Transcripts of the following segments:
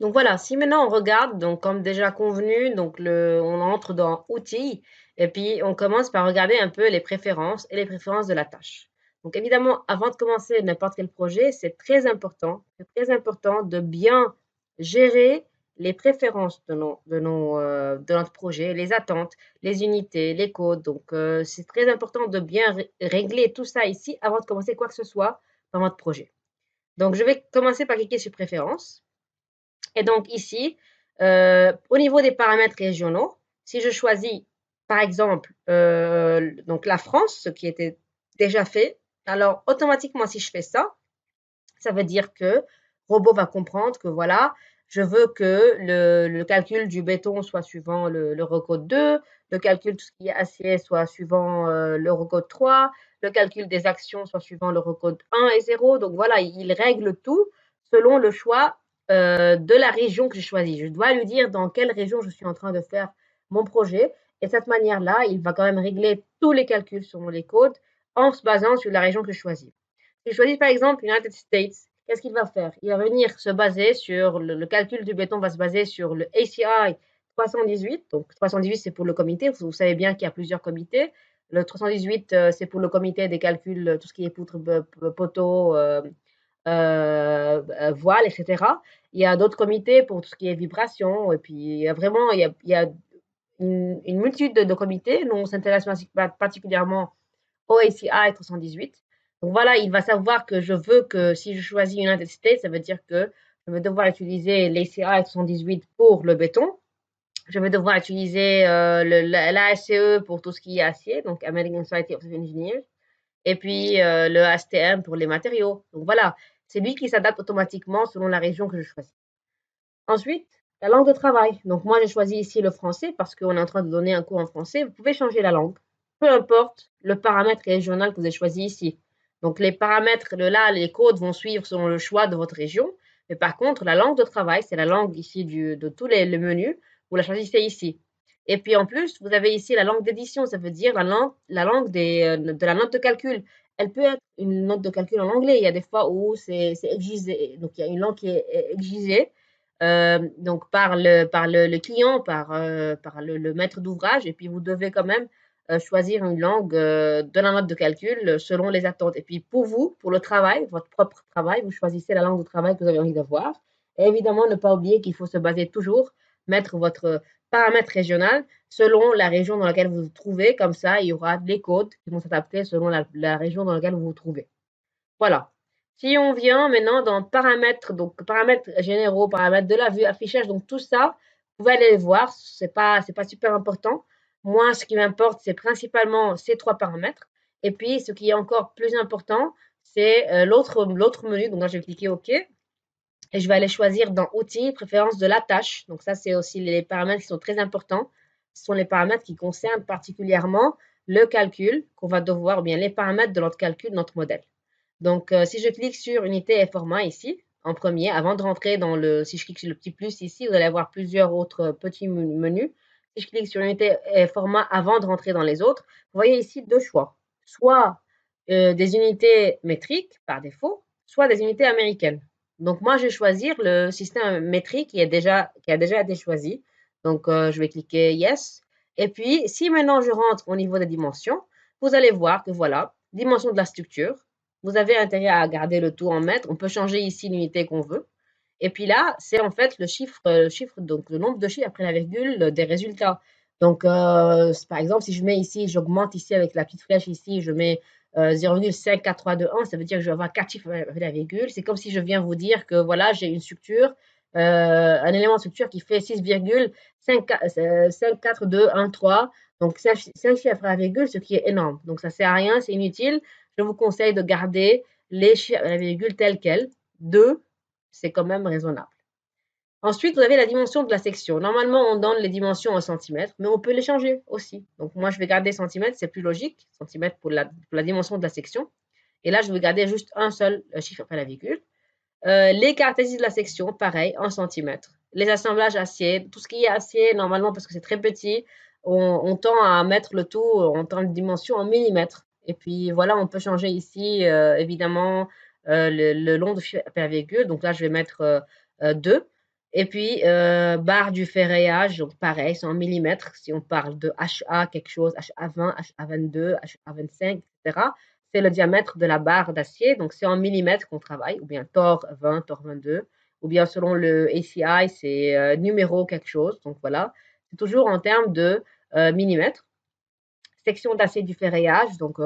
Donc voilà, si maintenant on regarde, donc comme déjà convenu, donc on entre dans outils et puis on commence par regarder un peu les préférences et les préférences de la tâche. Donc évidemment, avant de commencer n'importe quel projet, c'est très important de bien gérer les préférences de notre projet, les attentes, les unités, les codes. Donc c'est très important de bien régler tout ça ici avant de commencer quoi que ce soit dans votre projet. Donc je vais commencer par cliquer sur préférences. Et donc ici, au niveau des paramètres régionaux, si je choisis, par exemple, donc la France, ce qui était déjà fait, alors automatiquement, si je fais ça, ça veut dire que Robot va comprendre que voilà, je veux que le calcul du béton soit suivant l'Eurocode 2, le calcul de tout ce qui est acier soit suivant l'Eurocode 3, le calcul des actions soit suivant l'Eurocode 1 et 0. Donc voilà, il règle tout selon le choix de la région que j'ai choisie. Je dois lui dire dans quelle région je suis en train de faire mon projet. Et de cette manière-là, il va quand même régler tous les calculs selon les codes en se basant sur la région que je choisis. Si je choisis par exemple United States, qu'est-ce qu'il va faire? Il va venir se baser sur le calcul du béton va se baser sur le ACI 318. Donc 318 c'est pour le comité. Vous savez bien qu'il y a plusieurs comités. Le 318 c'est pour le comité des calculs, tout ce qui est poutres, poteaux, voile, etc. Il y a d'autres comités pour tout ce qui est vibration. Et puis il y a vraiment il y a une multitude de comités. Nous on s'intéresse particulièrement au ACI 318. Donc voilà, il va savoir que je veux que si je choisis United States, ça veut dire que je vais devoir utiliser l'ACI 318 pour le béton. Je vais devoir utiliser l'ASCE pour tout ce qui est acier, donc American Society of Engineers, et puis le ASTM pour les matériaux. Donc voilà, c'est lui qui s'adapte automatiquement selon la région que je choisis. Ensuite, la langue de travail. Donc moi, j'ai choisi ici le français parce qu'on est en train de donner un cours en français. Vous pouvez changer la langue, peu importe le paramètre régional que vous avez choisi ici. Donc les paramètres, là, les codes vont suivre selon le choix de votre région. Mais par contre, la langue de travail, c'est la langue ici de tous les menus. Vous la choisissez ici. Et puis en plus, vous avez ici la langue d'édition. Ça veut dire la langue de la note de calcul. Elle peut être une note de calcul en anglais. Il y a des fois où c'est exigé. Donc il y a une langue qui est exigée donc par le client, par le maître d'ouvrage, et puis vous devez quand même choisir une langue de la note de calcul selon les attentes. Et puis pour vous, pour le travail, votre propre travail, vous choisissez la langue de travail que vous avez envie d'avoir. Et évidemment, ne pas oublier qu'il faut se baser toujours, mettre votre paramètre régional selon la région dans laquelle vous vous trouvez. Comme ça, il y aura les codes qui vont s'adapter selon la région dans laquelle vous vous trouvez. Voilà. Si on vient maintenant dans paramètres, donc paramètres généraux, paramètres de la vue, affichage, donc tout ça, vous pouvez aller les voir, c'est pas super important. Moi, ce qui m'importe, c'est principalement ces trois paramètres. Et puis, ce qui est encore plus important, c'est l'autre menu. Donc là, je vais cliquer OK. Et je vais aller choisir dans Outils, préférence de la tâche. Donc ça, c'est aussi les paramètres qui sont très importants. Ce sont les paramètres qui concernent particulièrement le calcul qu'on va devoir, ou bien les paramètres de notre calcul, de notre modèle. Donc, si je clique sur unité et format ici, en premier, avant de rentrer dans si je clique sur le petit plus ici, vous allez avoir plusieurs autres petits menus. Si je clique sur unité et format avant de rentrer dans les autres, vous voyez ici deux choix. Soit des unités métriques par défaut, soit des unités américaines. Donc, moi, je vais choisir le système métrique qui a déjà été choisi. Donc, je vais cliquer Yes. Et puis, si maintenant je rentre au niveau des dimensions, vous allez voir que voilà, dimension de la structure, vous avez intérêt à garder le tout en mètres. On peut changer ici l'unité qu'on veut. Et puis là, c'est en fait le chiffre, donc le nombre de chiffres après la virgule des résultats. Donc, par exemple, si je mets ici, j'augmente ici avec la petite flèche ici, je mets 0,54321, ça veut dire que je vais avoir 4 chiffres avec la virgule. C'est comme si je viens vous dire que voilà, j'ai une structure, un élément de structure qui fait 6,54213. Donc, 5 chiffres après la virgule, ce qui est énorme. Donc, ça ne sert à rien, c'est inutile. Je vous conseille de garder les chiffres à la virgule tels quels. 2, c'est quand même raisonnable. Ensuite, vous avez la dimension de la section. Normalement, on donne les dimensions en centimètres, mais on peut les changer aussi. Donc, moi, je vais garder centimètres, c'est plus logique. Centimètres pour la dimension de la section. Et là, je vais garder juste un seul chiffre après la virgule. Les caractéristiques de la section, pareil, en centimètres. Les assemblages acier, tout ce qui est acier, normalement, parce que c'est très petit, on tend à mettre le tout en termes de dimension en millimètres. Et puis voilà, on peut changer ici, évidemment, le long de la virgule. Donc là, je vais mettre 2. Et puis, barre du ferraillage, donc pareil, c'est en millimètres. Si on parle de HA quelque chose, HA20, HA22, HA25, etc., c'est le diamètre de la barre d'acier. Donc, c'est en millimètres qu'on travaille, ou bien Tor 20, Tor 22, ou bien selon le ACI, c'est numéro quelque chose. Donc, voilà, c'est toujours en termes de millimètres. Section d'acier du ferraillage, donc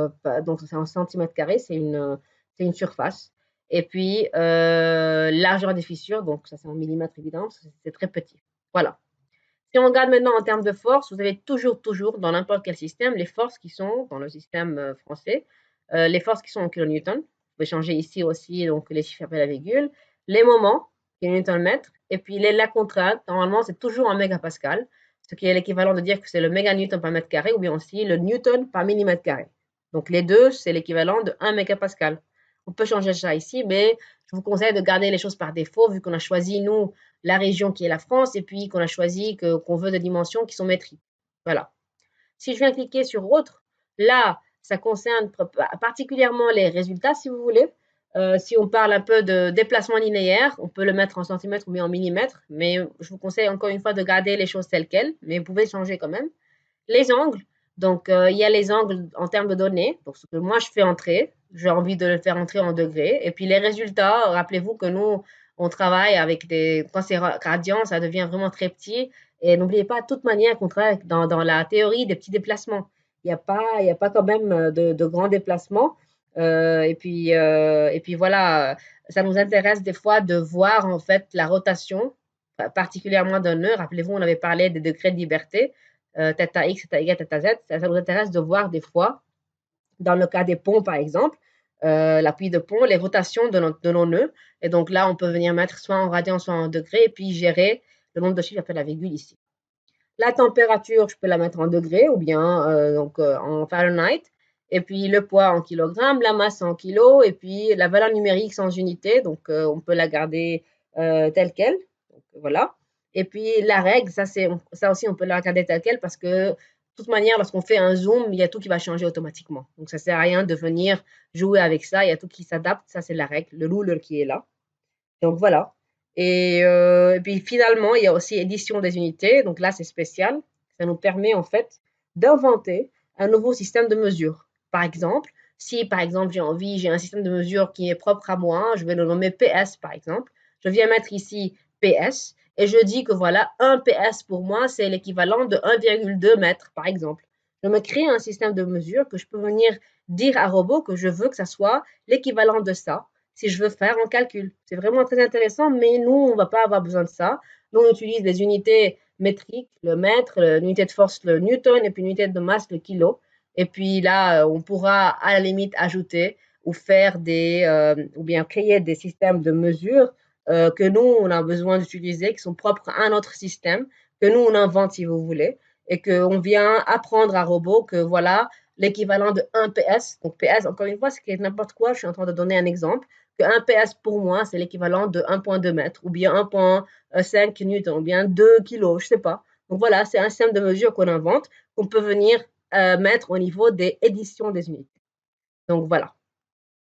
c'est en centimètres carrés, c'est une surface. Et puis, largeur des fissures, donc ça c'est en millimètres évidemment, c'est très petit. Voilà. Si on regarde maintenant en termes de force, vous avez toujours, dans n'importe quel système, les forces qui sont dans le système français, les forces qui sont en kilonewton. Vous pouvez changer ici aussi donc les chiffres après la virgule. Les moments, kilonewton mètre, et puis la contrainte, normalement c'est toujours en mégapascal, ce qui est l'équivalent de dire que c'est le méganewton par mètre carré ou bien aussi le newton par millimètre carré. Donc les deux, c'est l'équivalent de 1 mégapascal. On peut changer ça ici, mais je vous conseille de garder les choses par défaut vu qu'on a choisi, nous, la région qui est la France et puis qu'on a choisi qu'on veut des dimensions qui sont métriques. Voilà. Si je viens cliquer sur autre, là, ça concerne particulièrement les résultats, si vous voulez. Si on parle un peu de déplacement linéaire, on peut le mettre en centimètres ou bien en millimètres, mais je vous conseille encore une fois de garder les choses telles quelles, mais vous pouvez changer quand même. Les angles, donc il y a les angles en termes de données, donc ce que moi je fais entrer, j'ai envie de le faire entrer en degrés, et puis les résultats, rappelez-vous que nous, on travaille avec des, quand c'est radian, ça devient vraiment très petit, et n'oubliez pas, de toute manière, qu'on travaille dans la théorie des petits déplacements. Il y a pas quand même de grands déplacements. Et puis voilà, ça nous intéresse des fois de voir en fait la rotation, particulièrement d'un nœud. Rappelez-vous, on avait parlé des degrés de liberté, θ x, θ y, θ z. Ça nous intéresse de voir des fois, dans le cas des ponts par exemple, l'appui de pont, les rotations de nos nœuds. Et donc là, on peut venir mettre soit en radians, soit en degrés, et puis gérer le nombre de chiffres après la virgule ici. La température, je peux la mettre en degrés ou bien en Fahrenheit. Et puis le poids en kilogrammes, la masse en kilos, et puis la valeur numérique sans unité. Donc on peut la garder telle qu'elle. Donc voilà. Et puis la règle, ça aussi on peut la garder telle quelle parce que de toute manière, lorsqu'on fait un zoom, il y a tout qui va changer automatiquement. Donc ça ne sert à rien de venir jouer avec ça. Il y a tout qui s'adapte. Ça, c'est la règle, le ruler qui est là. Donc voilà. Et puis finalement, il y a aussi édition des unités. Donc là, c'est spécial. Ça nous permet en fait d'inventer un nouveau système de mesure. Par exemple, si par exemple j'ai un système de mesure qui est propre à moi, je vais le nommer PS par exemple. Je viens mettre ici PS et je dis que voilà, 1 PS pour moi, c'est l'équivalent de 1,2 mètres par exemple. Je me crée un système de mesure que je peux venir dire à robot que je veux que ça soit l'équivalent de ça si je veux faire un calcul. C'est vraiment très intéressant, mais nous, on ne va pas avoir besoin de ça. Nous, on utilise les unités métriques, le mètre, l'unité de force, le newton, et puis l'unité de masse, le kilo. Et puis là, on pourra à la limite ajouter ou faire ou bien créer des systèmes de mesure que nous, on a besoin d'utiliser, qui sont propres à notre système, que nous, on invente si vous voulez, et qu'on vient apprendre à robot que voilà, l'équivalent de 1 PS. Donc PS, encore une fois, c'est n'importe quoi, je suis en train de donner un exemple que 1 PS pour moi, c'est l'équivalent de 1,2 mètres, ou bien 1,5 newton, ou bien 2 kilos, je ne sais pas. Donc voilà, c'est un système de mesure qu'on invente, qu'on peut venir mettre au niveau des éditions des unités. Donc voilà.